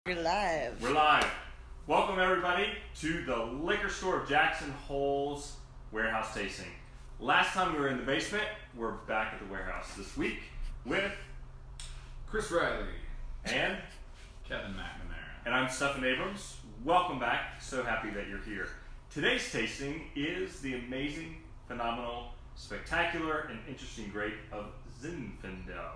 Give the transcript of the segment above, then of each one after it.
We're live. We're live. Welcome everybody to the liquor store of Jackson Hole's warehouse tasting. Last time we were in the basement, we're back at the warehouse this week with Chris Riley and Kevin McNamara. And I'm Stephen Abrams. Welcome back. So happy that you're here. Today's tasting is the amazing, phenomenal, spectacular, and interesting grape of Zinfandel.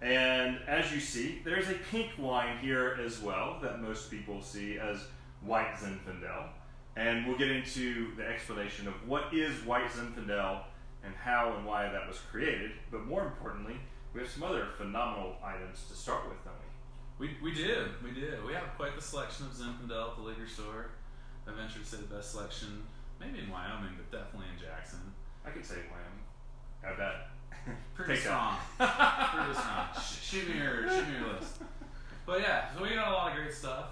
And as you see, there's a pink wine here as well that most people see as white Zinfandel. And we'll get into the explanation of what is white Zinfandel and how and why that was created. But more importantly, we have some other phenomenal items to start with, don't we? We do. We have quite the selection of Zinfandel at the liquor store. I venture to say the best selection, maybe in Wyoming, but definitely in Jackson. I could say Wyoming. I bet. Pretty Take strong. Pretty strong. Shoot me your list. But yeah, so we got a lot of great stuff.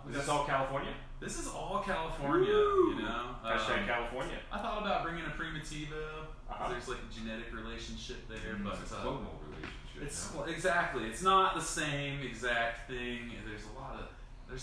Is this all California? This is all California, Woo! you know. Hashtag California. I thought about bringing a Primitivo. There's like a genetic relationship there, but It's a clonal relationship. It's exactly. It's not the same exact thing. There's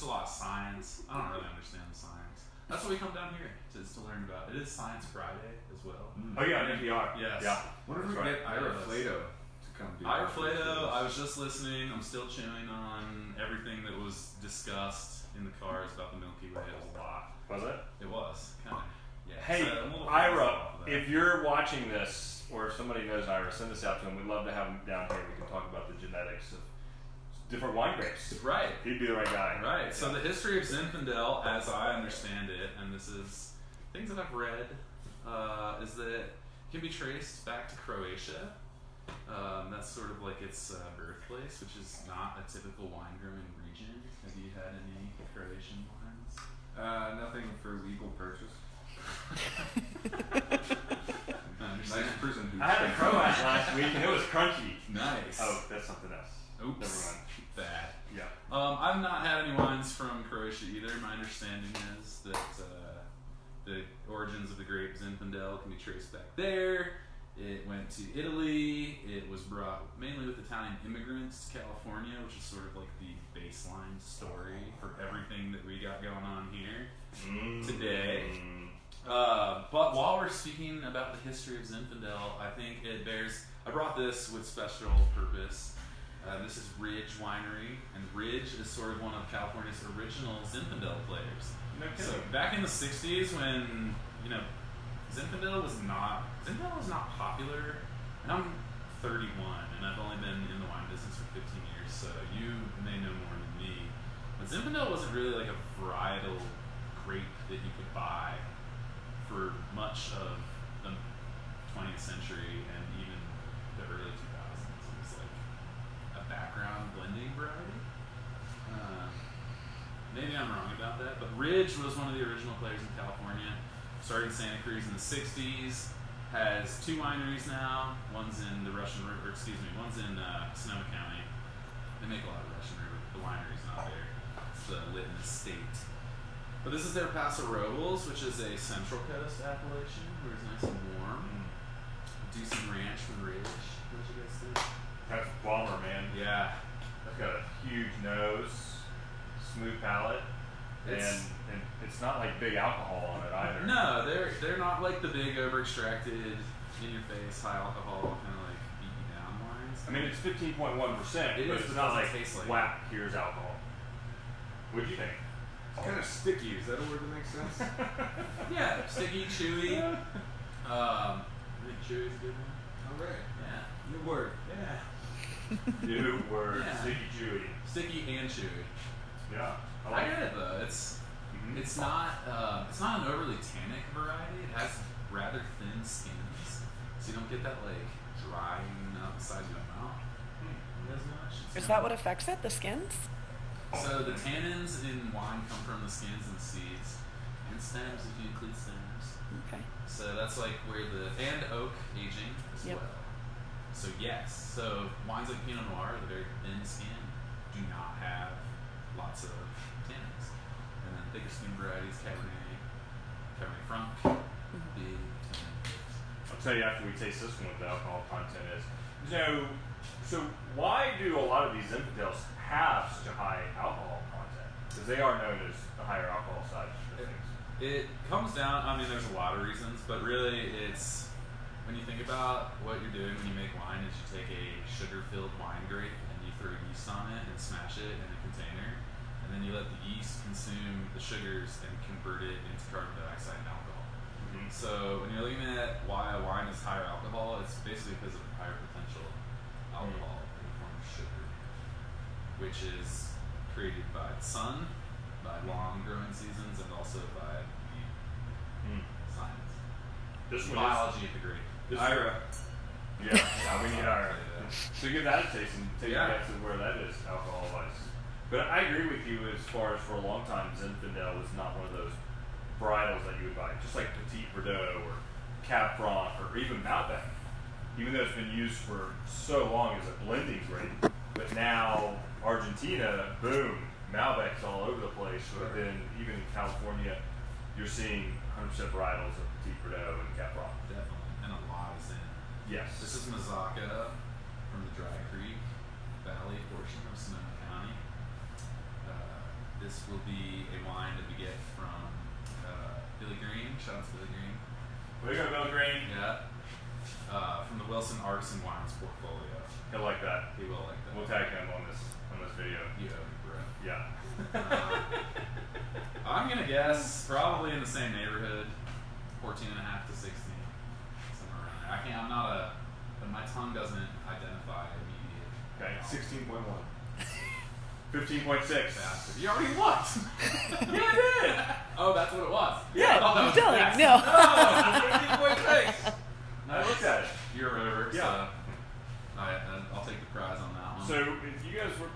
a lot of science. I don't really understand the science. That's what we come down here to learn about. It is Science Friday as well. Oh yeah, NPR. Yes. Yeah. What if we get Ira Flato to come do Ira that? Flato, I was just listening. I'm still chewing on everything that was discussed in the cars about the Milky Way. It was a lot. Was it? It was kind of. Yeah. Hey, so I'm a little Ira, off of that. if you're watching this, or if somebody knows Ira, send this out to him. We'd love to have him down here. We can talk about the genetics of different wine grapes. Right. He'd be the right guy. Right. So the history of Zinfandel, as I understand it, and this is things that I've read, is that it can be traced back to Croatia. That's sort of like its birthplace, which is not a typical wine growing region. Have you had any Croatian wines? Nothing for legal purchase. I Nice understand. prison who I had a Croat last week and it was crunchy. Nice. Oh, that's something else. Oops. Never mind. Bad. Yeah. I've not had any wines from Croatia either. My understanding is that the origins of the grape Zinfandel can be traced back there. It went to Italy. It was brought mainly with Italian immigrants to California, which is sort of like the baseline story for everything that we got going on here today. But while we're speaking about the history of Zinfandel, I think it bears. I brought this with special purpose. This is Ridge Winery, and Ridge is sort of one of California's original Zinfandel players. No So kidding. back in the '60s, when Zinfandel was not popular, and I'm 31, and I've only been in the wine business for 15 years, so you may know more than me. But Zinfandel wasn't really like a varietal grape that you could buy for much of the 20th century and even the early 2000s. It was like a background blending variety. Maybe I'm wrong about that, but Ridge was one of the original players in California. Started in Santa Cruz in the 60s. Has two wineries now. One's in the Russian River, one's in Sonoma County. They make a lot of Russian River, but the winery's not there. It's the Litton Estate. But this is their Paso Robles, which is a Central Coast appellation, where it's nice and warm. Decent ranch from Ridge. What did you guys think? That's a bomber, man. Yeah. That's got a huge nose, smooth palate, and it's not like big alcohol on it either. No, they're not like the big over-extracted, in-your-face, high alcohol, kind of like beat you down wines. I mean, it's 15.1%, It but is, it's but not it like doesn't taste like whap, here's alcohol. What'd you think? It's kind of sticky. Is that a word that makes sense? Yeah, sticky, chewy. I think chewy is a good one. All right. Yeah. New word. Yeah. New word, Yeah. sticky chewy. Sticky and chewy. Yeah. I get it though. It's not an overly tannic variety. It has rather thin skins, so you don't get that like drying out the side of your mouth as much. Is that what affects it? The skins? So the tannins in wine come from the skins and seeds, and stems if you include stems. Okay. So that's like where and oak aging as Yep. well. So yes, so wines like Pinot Noir, the very thin skin, do not have lots of tannins. And then thicker skin varieties, Cabernet Franc, big tannin. I'll tell you after we taste this one what the alcohol content is. So why do a lot of these Zinfandels have such a high alcohol content? Because they are known as the higher alcohol side of things. It comes down, I mean, there's a lot of reasons, but really it's, when you think about what you're doing when you make wine is you take a sugar-filled wine grape and you throw yeast on it and smash it in a container, and then you let the yeast consume the sugars and convert it into carbon dioxide and alcohol. Mm-hmm. So when you're looking at why a wine is higher alcohol, it's basically because of higher potential alcohol in the form of sugar, which is created by the sun, by long growing seasons, and also by science. This one Biology at the grape. is Ira. Yeah, we need Ira. Yeah. So give that a taste and take Yeah. a guess at where that is alcohol wise. But I agree with you as far as for a long time Zinfandel was not one of those varietals that you would buy, just like Petit Verdot or Cab Franc or even Malbec. Even though it's been used for so long as a blending grape, but now Argentina, boom, Malbec's all over the place. But then even in California, you're seeing 100% varietals of Petit Verdot and Cab Franc. Definitely. And a lot is in. Yes. This is Mazaka from the Dry Creek Valley portion of Sonoma County. This will be a wine that we get from Billy Green. Shout out to Billy Green. We go, Bill Green. Yeah. From the Wilson Artisan Wines portfolio. He'll like that. He will like that. We'll tag him on this video. You owe me, bro. Yeah. I'm gonna guess probably in the same neighborhood, 14.5 to 16, somewhere around there. I can't. I'm not a. But my tongue doesn't identify immediate. Okay. 16.1. 15.6. Bastard. You already looked. Yeah, I did. Oh, that's what it was. Yeah, I thought that I'm was a telling guess. no. No, 15.6. I looked at it. You're over. Yeah. So I'll take the prize on that one. So if you guys were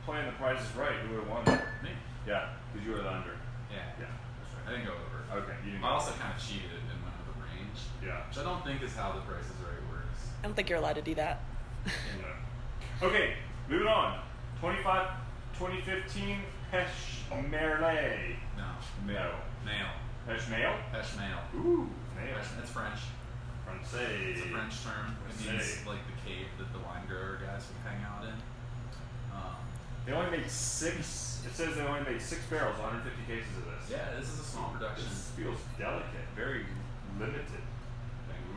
playing the prizes right, who would have won? me. Yeah, because you were the under. Yeah. Yeah, that's I right. didn't go over. Okay, you didn't. I also kind of cheated and went with a range, Yeah. which I don't think is how the Price is Right works. I don't think you're allowed to do that. No. Okay, moving on. 2015 Pech Merle. No. No. Nail. Pech Merle? Pech Merle. Ooh, nail. It's French. Francais. It's a French term. It means like the cave that the wine grower guys would hang out in. They only made 6. It says they only made 6 barrels, 150 cases of this. Yeah, this is a small production. This feels delicate, very limited.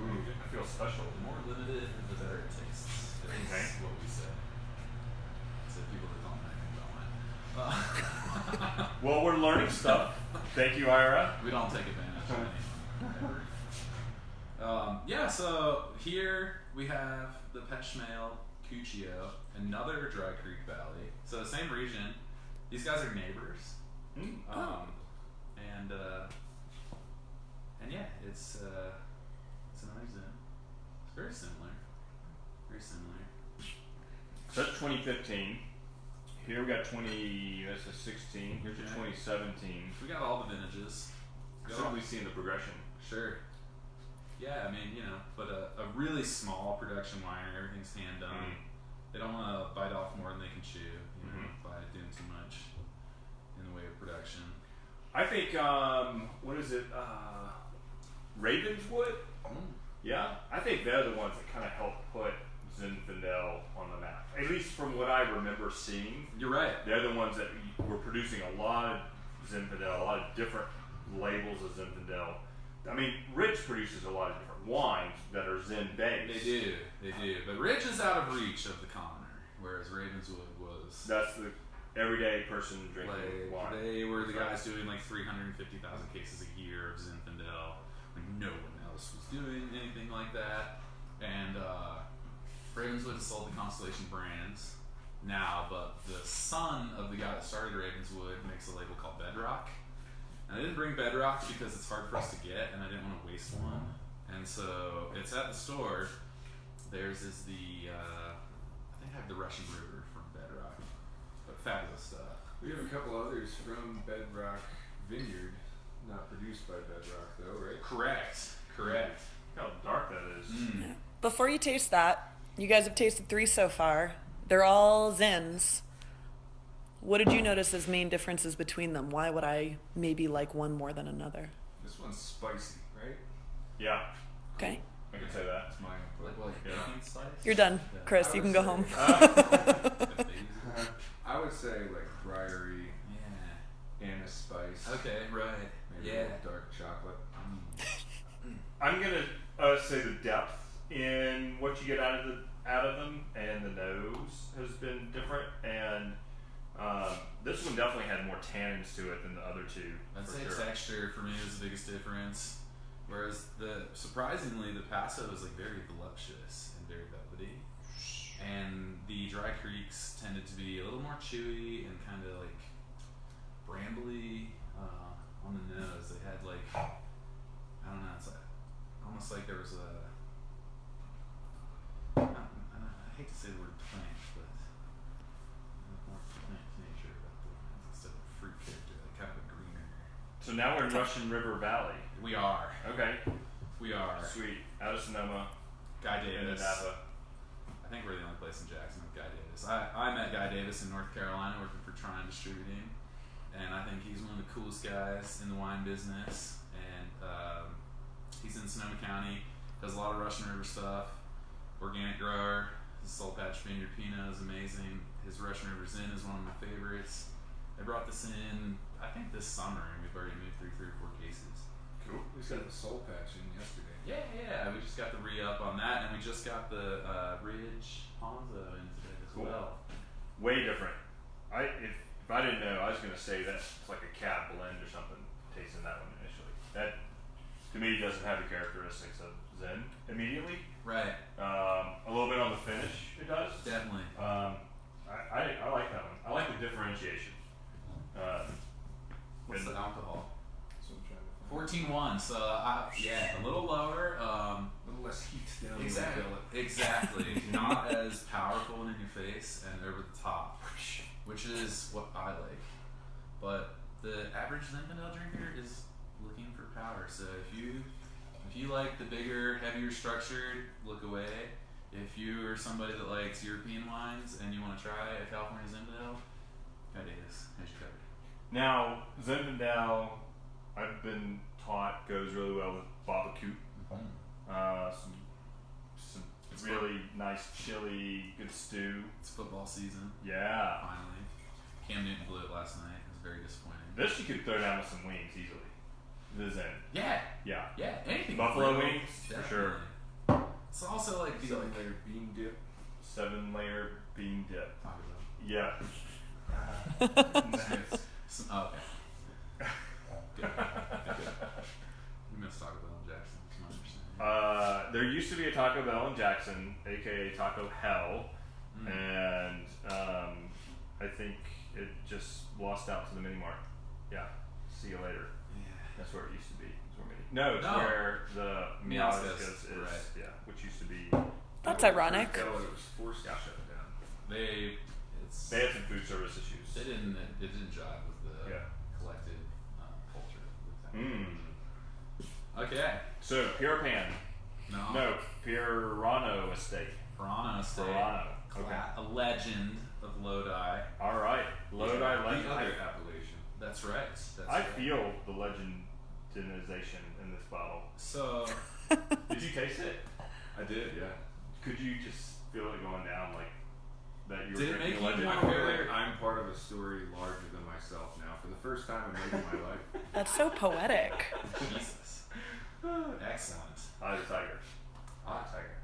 Ooh, I feel special. The more limited, the better it tastes. Is Okay. what we say. So people that don't know anything about wine. Well, we're learning stuff. Thank you, Ira. We don't take advantage of anyone. Ever. Yeah, so here we have the Pech Merle Cuccio, another Dry Creek Valley. So the same region. These guys are neighbors. And yeah, it's another Zin. It's very similar. Very similar. So that's 2015. Here we got 20. That's a 16. Here's a Okay. 2017. We got all the vintages. Simply seeing the progression. Sure. Yeah, I mean, but a really small production winery, everything's hand done. They don't want to bite off more than they can chew, by doing too much in the way of production. I think, what is it? Ravenswood? Yeah, I think they're the ones that kind of helped put Zinfandel on the map. At least from what I remember seeing. You're right. They're the ones that were producing a lot of Zinfandel, a lot of different labels of Zinfandel. I mean, Ridge produces a lot of different wines that are Zin based. They do. But Ridge is out of reach of the commoner, whereas Ravenswood was. That's the everyday person drinking wine. They were the guys doing like 350,000 cases a year of Zinfandel when no one else was doing anything like that. And Ravenswood has sold the Constellation brands now, but the son of the guy that started Ravenswood makes a label called Bedrock. And I didn't bring Bedrock because it's hard for us to get, and I didn't want to waste one. And so it's at the store. Theirs is the, I think I have the Russian River from Bedrock. But fabulous stuff. We have a couple others from Bedrock Vineyard, not produced by Bedrock though, right? Correct. Look how dark that is. Before you taste that, you guys have tasted 3 so far. They're all Zins. What did you notice as main differences between them? Why would I maybe like one more than another? This one's spicy, right? Yeah, Okay, I can say that. That's my input. Like Yeah. baking spice? you're done, Yeah. Chris. I You would can go say- home. I would say like briary, Yeah. nice spice. Okay, right. Maybe a Yeah. little dark chocolate. I'm gonna say the depth in what you get out of them, and the nose has been different. And this one definitely had more tannins to it than the other two. I'd for say sure. texture for me is the biggest difference. Whereas surprisingly, the Paso is like very voluptuous and very velvety. And the Dry Creeks tended to be a little more chewy and kind of like brambly on the nose. They had like, I don't know, it's like, almost like there was I hate to say the word plant, but more plant nature about the wines instead of fruit character, like kind of a greener. So now we're in Russian River Valley. We are. Okay. We are. Sweet. Out of Sonoma. Guy And Davis. Napa. I think we're the only place in Jackson with Guy Davis. I met Guy Davis in North Carolina working for Trine Distributing, and I think he's one of the coolest guys in the wine business. And he's in Sonoma County, does a lot of Russian River stuff, organic grower. His Soul Patch Vineyard Pinot is amazing. His Russian River Zin is one of my favorites. They brought this in, I think, this summer, and we've already moved through 3 or 4 cases. Cool. We got the soul patch in yesterday. Yeah, we just got the re-up on that, and we just got the Ridge Ponzo in today as Cool. well. Way different. If I didn't know, I was gonna say that's like a cab blend or something. Tasting that one initially, that to me doesn't have the characteristics of Zen immediately. Right, A little bit on the finish, it does. definitely. I like that one. I like the differentiation. What's and- the alcohol? So I'm trying to find 14.1, so yeah, a little lower. a little less heat down Exactly. the billet. Exactly. Not as powerful and in your face and over the top, which is what I like. But the average Zinfandel drinker is looking for power. So if you like the bigger, heavier structured, look away. If you are somebody that likes European wines and you want to try a California Zinfandel, Guy Davis has you covered. Now Zinfandel, I've been taught goes really well with barbecue. Some It's really nice chili, good stew. It's football season. Yeah. Finally. Cam Newton blew it last night. It was very disappointing. This you could throw down with some wings easily. The Zen. Yeah, Yeah. anything. Buffalo grilled, wings, for sure. definitely. It's also like the 7-layer bean dip. 7-layer bean dip. Taco Bell. Yeah. Oh, okay. Good. We missed Taco Bell in Jackson. That's my understanding. There used to be a Taco Bell in Jackson, aka Taco Hell, and I think it just lost out to the mini mart. Yeah. See you later. Yeah. That's where it used to be. No, it's No. where the Miascas, Miascas is. right. Yeah, which used to be. That's ironic. It was forced to shut down. They had some food service issues. It didn't jive with the Yeah. collective culture of the town. Okay. So Pirapan. No, Peirano Estate. Peirano Estate. Peirano. Okay. A legend of Lodi. All right. Lodi legend. The other appellation. That's right. I feel the legendization in this bottle. So Did you taste it? I did, yeah. Could you just feel it going down like that? You were Did it drinking make a you legend? want I feel like I'm part of a story larger than myself now. For the first time in maybe my life. That's so poetic. Jesus. Excellent. Eye of the tiger. Eye of the tiger.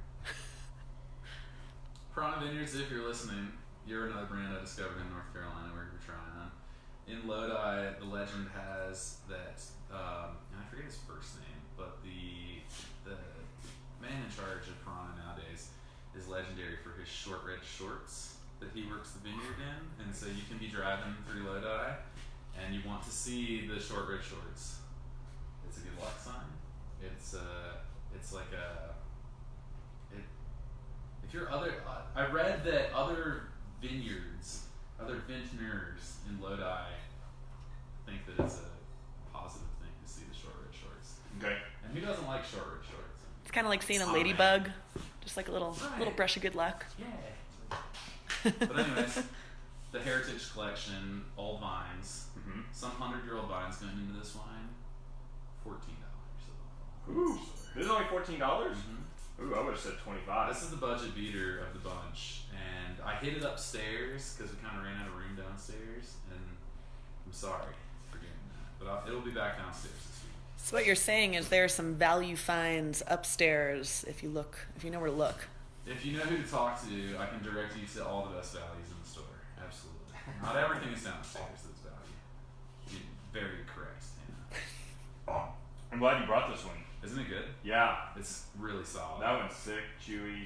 Piranha Vineyards, if you're listening, you're another brand I discovered in North Carolina where we're trying on. In Lodi, the legend has that, and I forget his first name, but the man in charge of Piranha nowadays is legendary for his short red shorts that he works the vineyard in. And so you can be driving through Lodi and you want to see the short red shorts. It's a good luck sign. It's like if you're I read that other vineyards, other vintners in Lodi think that it's a positive thing to see the short red shorts. Okay. And who doesn't like short red shorts? It's kind of like seeing a Oh, ladybug, just like a little Right. brush of good luck. Yeah. But anyways, the Heritage Collection, old vines, some 100-year-old vines going into this wine, $14. Ooh. This is only $14? Mhm. Ooh, I would have said 25. This is the budget beater of the bunch, and I hid it upstairs because we kind of ran out of room downstairs, and I'm sorry for doing But it'll be back downstairs this week. So what you're saying is there are some value finds upstairs if you know where to look. If you know who to talk to, I can direct you to all the best values in the store. Absolutely. Not everything is downstairs that's value. You're very correct. Yeah. I'm glad you brought this one. Isn't it good? Yeah, It's really solid. that one's sick, chewy,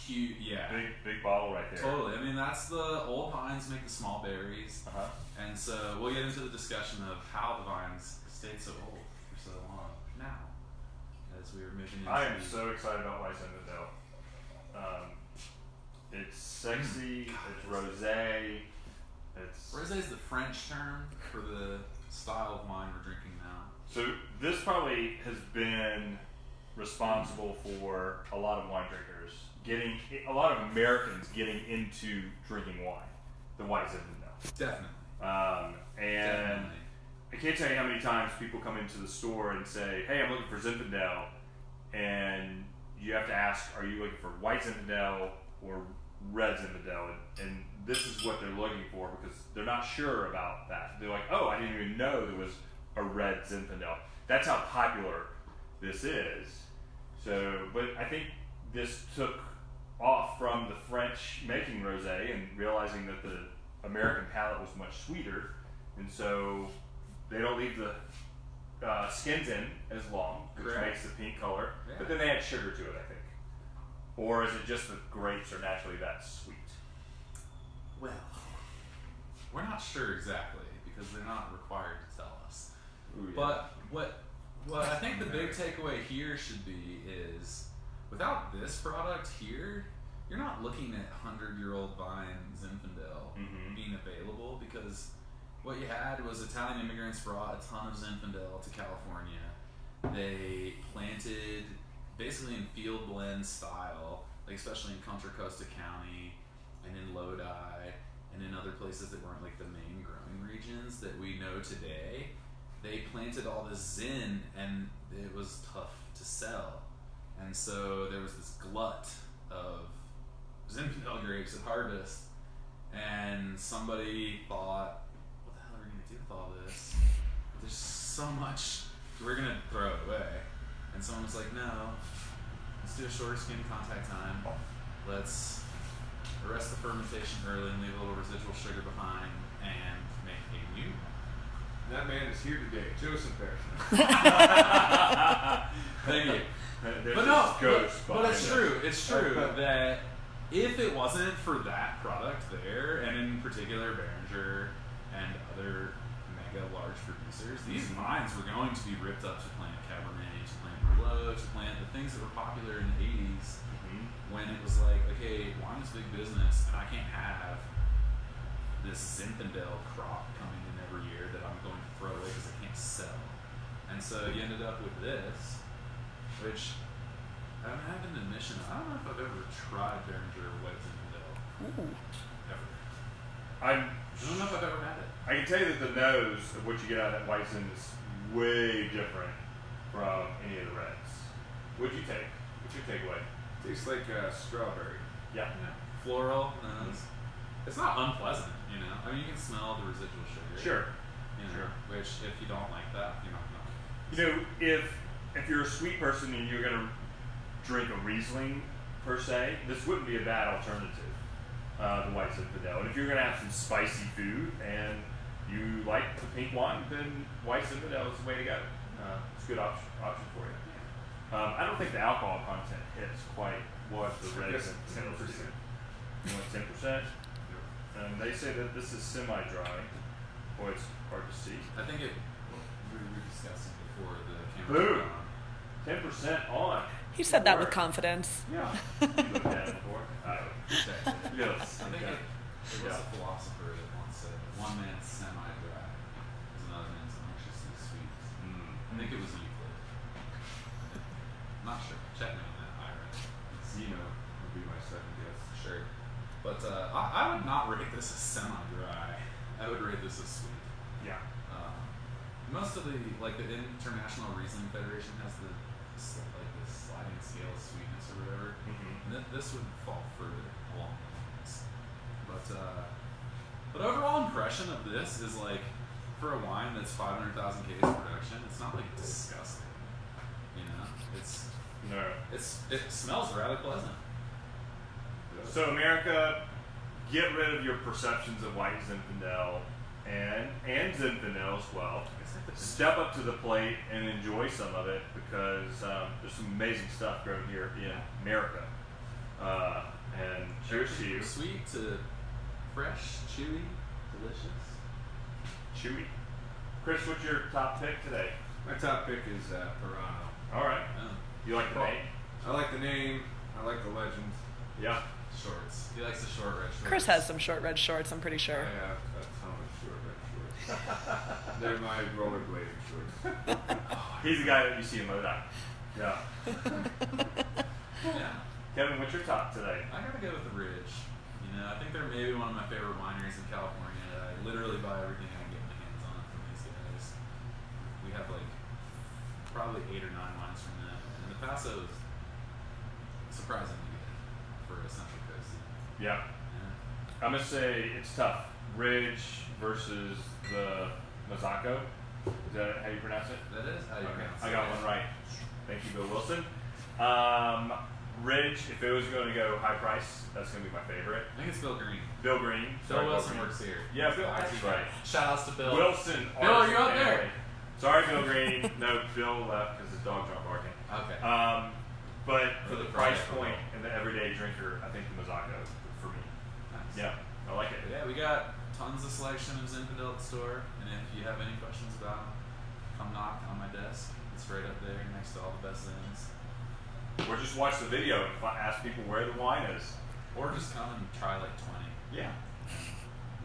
Huge, yeah. big bottle right there. Totally. I mean, that's the old vines make the small berries. Uh-huh. And so we'll get into the discussion of how the vines stayed so old for so long now as we were moving into I am so excited about White Zinfandel. It's sexy, it's rosé, it's... Rosé is the French term for the style of wine we're drinking now. So this probably has been responsible for a lot of wine drinkers a lot of Americans getting into drinking wine, the White Zinfandel. Definitely. And Definitely. I can't tell you how many times people come into the store and say, hey, I'm looking for Zinfandel, and you have to ask, are you looking for White Zinfandel or red Zinfandel? And this is what they're looking for because they're not sure about that. They're like, oh, I didn't even know there was a red Zinfandel. That's how popular this is. So, but I think this took off from the French making rosé and realizing that the American palate was much sweeter, and so they don't leave the skins in as long, which Correct. makes the pink color. Yeah. But then they add sugar to it, I think. Or is it just the grapes are naturally that sweet? Well, we're not sure exactly because they're not required to tell us. Ooh, yeah. But what I think the big takeaway here should be is without this product here, you're not looking at 100-year-old vine Zinfandel being available because what you had was Italian immigrants brought a ton of Zinfandel to California. They planted basically in field blend style, like especially in Contra Costa County and in Lodi and in other places that weren't like the main growing regions that we know today. They planted all this Zin and it was tough to sell. And so there was this glut of Zinfandel grapes at harvest, and somebody thought, what the hell are we going to do with all this? There's so much, we're going to throw it away. And someone was like, no, let's do a shorter skin contact time. Let's arrest the fermentation early and leave a little residual sugar behind and make a new one. That man is here today, Joseph Peirano. Thank you. There's But no, this ghost but it's behind true. It's true that if it wasn't for that product there, and in particular Behringer and other mega large producers, these vines were going to be ripped up to plant Cabernet, to plant Merlot, to plant the things that were popular in the 80s when it was like, okay, wine is big business, and I can't have this Zinfandel crop coming in every year that I'm going to throw away because I can't sell. And so you ended up with this, which I mean, I have an admission. I don't know if I've ever tried Behringer White Zinfandel. Ooh. Ever. I don't know if I've ever had it. I can tell you that the nose of what you get out of that White Zin is way different from any of the reds. What'd you take? What's your takeaway? Tastes like strawberry. Yeah. Floral nose. It's not unpleasant, you know. I mean, you can smell the residual sugar. Sure. You know, Sure. which if you don't like that, you're not gonna. You know, if you're a sweet person and you're gonna drink a Riesling per se, this wouldn't be a bad alternative. The White Zinfandel. And if you're gonna have some spicy food and you like the pink wine, then White Zinfandel is the way to go. It's a good option for you. I don't think the alcohol content hits quite what the red Yes, Zinfandel is. 10%. You want 10%? They say that this is semi-dry. Boy, it's hard to see. I think it. We were discussing before the Boom. camera. 10% on. He said that with confidence. Yeah. You looked at it before. Okay. Yes. I think Okay. it was a philosopher that once said, "One man's semi-dry is another man's unctuously sweet." I think it was Euclid. I'm not sure. Check me on that. I read it. Zeno would be my second guess. Sure. But I would not rate this as semi-dry. I would rate this as sweet. Yeah. Most of the the International Riesling Federation has the sliding scale of sweetness or whatever. And this would fall further along those lines. But overall impression of this is like, for a wine that's 500,000 Ks production, it's not like disgusting. You know, No. it smells rather pleasant. So America, get rid of your perceptions of white Zinfandel and Zinfandel as well. Step up to the plate and enjoy some of it because there's some amazing stuff grown here in America. And cheers to you. Sweet to fresh, chewy, delicious. Chewy. Chris, what's your top pick today? My top pick is Peirano. All right. Oh, You like the name? I like the name. I like the legend. Yeah. shorts. He likes the short red shorts. Chris has some short red shorts, I'm pretty sure. I have a ton of short red shorts. They're my rollerblading shorts. He's the guy that you see in Modi. Yeah. Yeah. Kevin, what's your top today? I gotta go with the Ridge. You know, I think they're maybe one of my favorite wineries in California. I literally buy everything I can get my hands on from these guys. We have like probably 8 or 9 wines from them, and the Paso is surprisingly good for a Central Coast. Yeah. Yeah. I'm gonna say it's tough. Ridge versus the Mazzacco. Is that how you pronounce it? That is how you Okay, pronounce I it. got one right. Thank you, Bill Wilson. Ridge, if it was going to go high price, that's going to be my favorite. I think it's Bill Green. Bill Green. Bill Sorry, Wilson Green. works here. Yeah, Bill, that's right. Shout outs to Bill. Wilson. Bill, are Artisan you out family. there? Sorry, Bill Green. No, Bill left because his dogs aren't barking. Okay. But for the Really price private. point and the everyday drinker, I think the Mazzacco for me. Nice. Yeah, I like it. Yeah, we got tons of selection of Zinfandel at the store, and if you have any questions about them, come knock on my desk. It's right up there next to all the best Zins. Or just watch the video and ask people where the wine is. Or just come and try like 20. Yeah.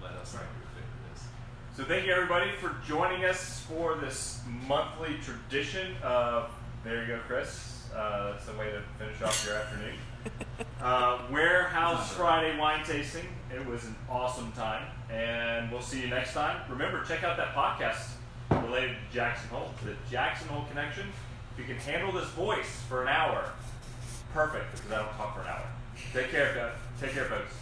Let us know what your favorite is. So thank you everybody for joining us for this monthly tradition of, there you go, Chris. That's the way to finish off your afternoon. Warehouse Friday wine tasting. It was an awesome time, and we'll see you next time. Remember, check out that podcast related to Jackson Hole, the Jackson Hole Connection. If you can handle this voice for an hour, perfect, because I don't talk for an hour. Take care, guys. Take care, folks.